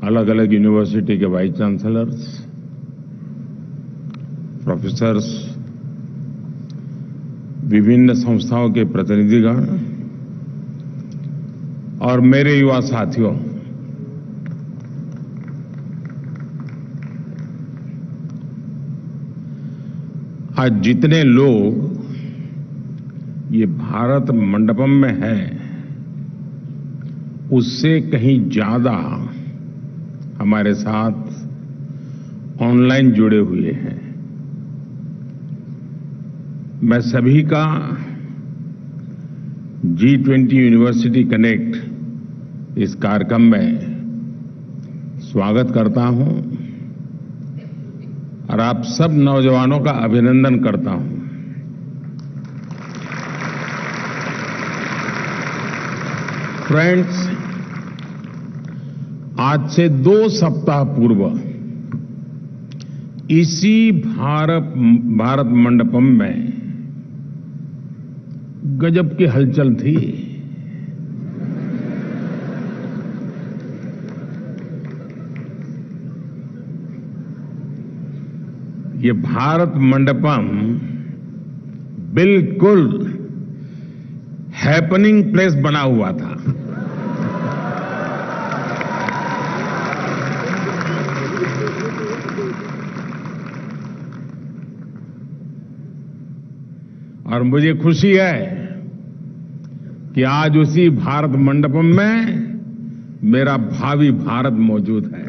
अलग अलग यूनिवर्सिटी के वाइस चांसलर्स, प्रोफेसर्स, विभिन्न संस्थाओं के प्रतिनिधिगण और मेरे युवा साथियों, आज जितने लोग ये भारत मंडपम में हैं, उससे कहीं ज्यादा हमारे साथ ऑनलाइन जुड़े हुए हैं। मैं सभी का G20 यूनिवर्सिटी कनेक्ट इस कार्यक्रम में स्वागत करता हूं और आप सब नौजवानों का अभिनंदन करता हूं। फ्रेंड्स, आज से 2 सप्ताह पूर्व इसी भारत मंडपम में गजब की हलचल थी। ये भारत मंडपम बिल्कुल हैपनिंग प्लेस बना हुआ था। और मुझे खुशी है कि आज उसी भारत मंडपम में मेरा भावी भारत मौजूद है।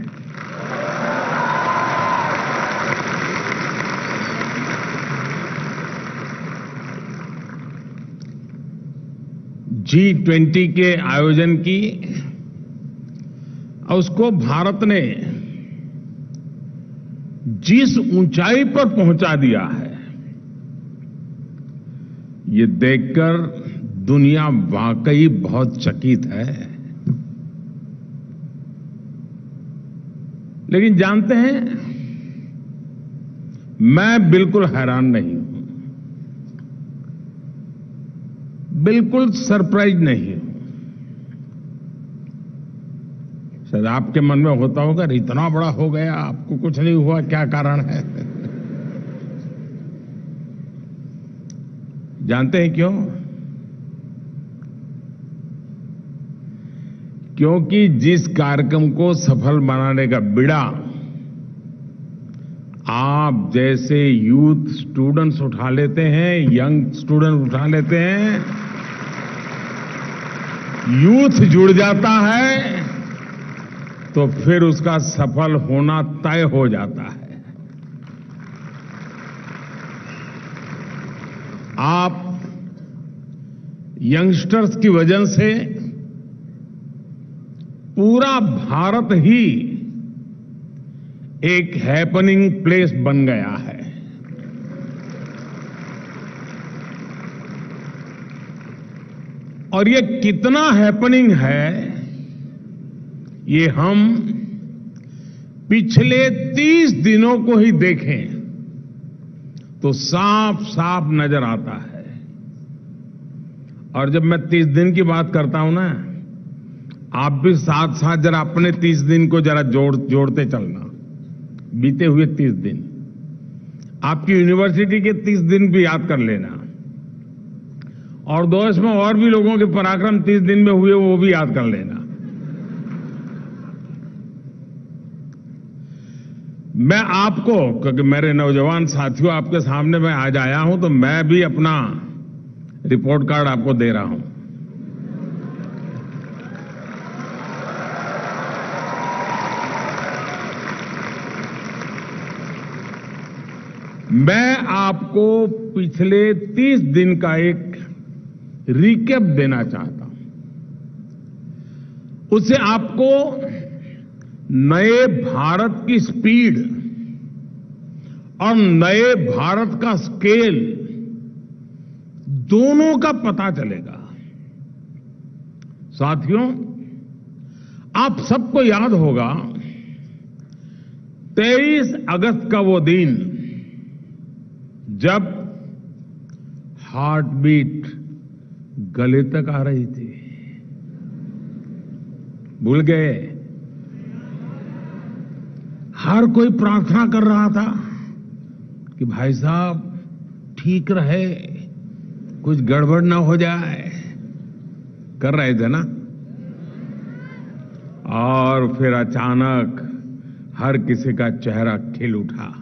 G20 के आयोजन की और उसको भारत ने जिस ऊंचाई पर पहुंचा दिया है, ये देखकर दुनिया वाकई बहुत चकित है। लेकिन जानते हैं, मैं बिल्कुल हैरान नहीं हूं, बिल्कुल सरप्राइज नहीं हूं। शायद आपके मन में होता होगा, इतना बड़ा हो गया, आपको कुछ नहीं हुआ, क्या कारण है? जानते हैं क्यों? क्योंकि जिस कार्यक्रम को सफल बनाने का बीड़ा आप जैसे यूथ स्टूडेंट्स उठा लेते हैं, यंग स्टूडेंट उठा लेते हैं, यूथ जुड़ जाता है, तो फिर उसका सफल होना तय हो जाता है। आप यंगस्टर्स की वजह से पूरा भारत ही एक हैपनिंग प्लेस बन गया है। और ये कितना हैपनिंग है, ये हम पिछले 30 दिनों को ही देखें तो साफ साफ नजर आता है। और जब मैं 30 दिन की बात करता हूं ना, आप भी साथ साथ जरा अपने 30 दिन को जरा जोड़ते चलना। बीते हुए 30 दिन, आपकी यूनिवर्सिटी के 30 दिन भी याद कर लेना, और देश में और भी लोगों के पराक्रम 30 दिन में हुए, वो भी याद कर लेना। मैं आपको, क्योंकि मेरे नौजवान साथियों आपके सामने मैं आज आया हूं, तो मैं भी अपना रिपोर्ट कार्ड आपको दे रहा हूं। मैं आपको पिछले 30 दिन का एक रिकैप देना चाहता हूं। उससे आपको नए भारत की स्पीड और नए भारत का स्केल दोनों का पता चलेगा। साथियों, आप सबको याद होगा 23 अगस्त का वो दिन जब हार्ट बीट गले तक आ रही थी। भूल गए? हर कोई प्रार्थना कर रहा था कि भाई साहब ठीक रहे, कुछ गड़बड़ ना हो जाए, कर रहे थे ना। और फिर अचानक हर किसी का चेहरा खिल उठा।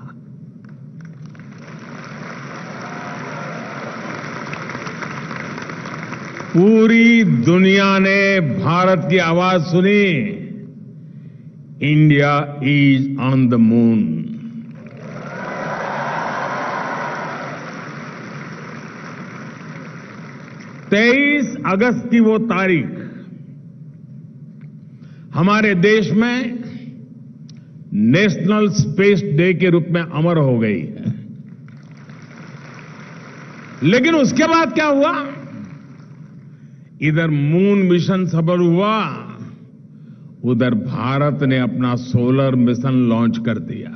पूरी दुनिया ने भारत की आवाज सुनी, India is on the moon. 23 अगस्त की वो तारीख हमारे देश में नेशनल स्पेस डे के रूप में अमर हो गई है। लेकिन उसके बाद क्या हुआ? इधर मून मिशन सफल हुआ, उधर भारत ने अपना सोलर मिशन लॉन्च कर दिया।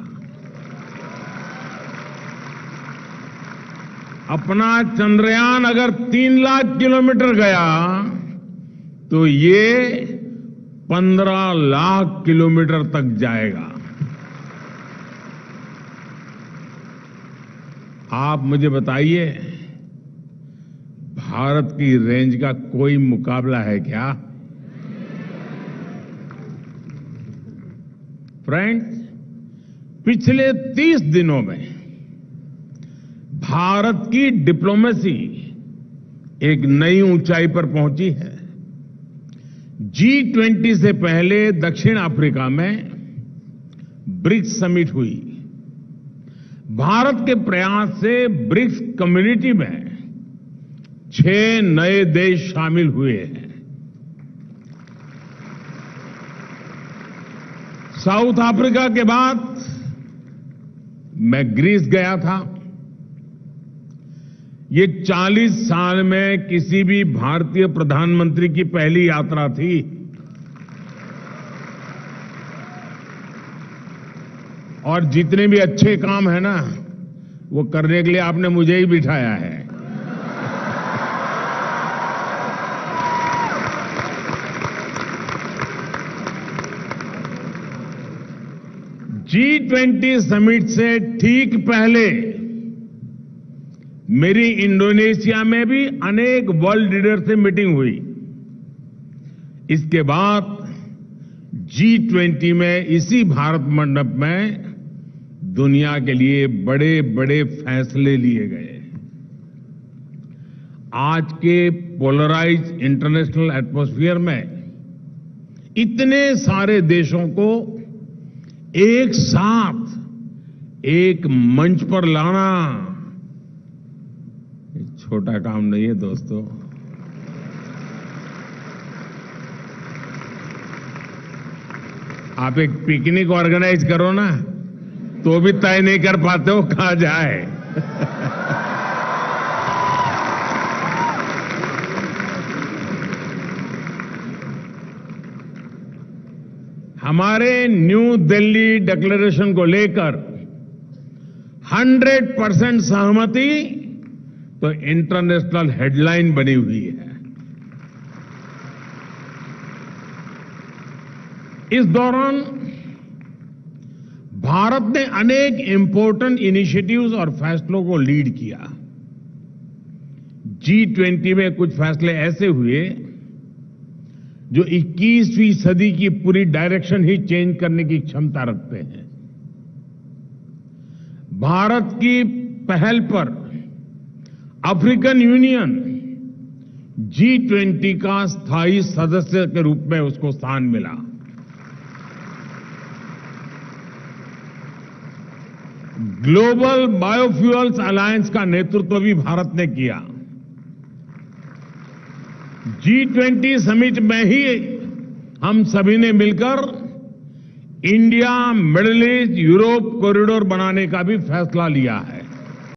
अपना चंद्रयान अगर 3 लाख किलोमीटर गया तो ये 15 लाख किलोमीटर तक जाएगा। आप मुझे बताइए, भारत की रेंज का कोई मुकाबला है क्या? फ्रेंड्स, पिछले 30 दिनों में भारत की डिप्लोमेसी एक नई ऊंचाई पर पहुंची है। G20 से पहले दक्षिण अफ्रीका में ब्रिक्स समिट हुई। भारत के प्रयास से ब्रिक्स कम्युनिटी में 6 नए देश शामिल हुए हैं। साउथ अफ्रीका के बाद मैं ग्रीस गया था। ये 40 साल में किसी भी भारतीय प्रधानमंत्री की पहली यात्रा थी। और जितने भी अच्छे काम है ना, वो करने के लिए आपने मुझे ही बिठाया है। G20 समिट से ठीक पहले मेरी इंडोनेशिया में भी अनेक वर्ल्ड लीडर से मीटिंग हुई। इसके बाद G20 में इसी भारत मंडप में दुनिया के लिए बड़े बड़े फैसले लिए गए। आज के पोलराइज इंटरनेशनल एटमॉस्फेयर में इतने सारे देशों को एक साथ एक मंच पर लाना छोटा काम नहीं है दोस्तों। आप एक पिकनिक ऑर्गेनाइज करो ना, तो भी तय नहीं कर पाते हो कहां जाए। हमारे न्यू दिल्ली डिक्लेरेशन को लेकर 100% सहमति तो इंटरनेशनल हेडलाइन बनी हुई है। इस दौरान भारत ने अनेक इंपॉर्टेंट इनिशिएटिव्स और फैसलों को लीड किया। G20 में कुछ फैसले ऐसे हुए जो 21वीं सदी की पूरी डायरेक्शन ही चेंज करने की क्षमता रखते हैं। भारत की पहल पर अफ्रीकन यूनियन G20 का स्थायी सदस्य के रूप में उसको स्थान मिला। ग्लोबल बायोफ्यूल्स अलायंस का नेतृत्व भी भारत ने किया। G20 समिट में ही हम सभी ने मिलकर India middle east Europe corridor बनाने का भी फैसला लिया है।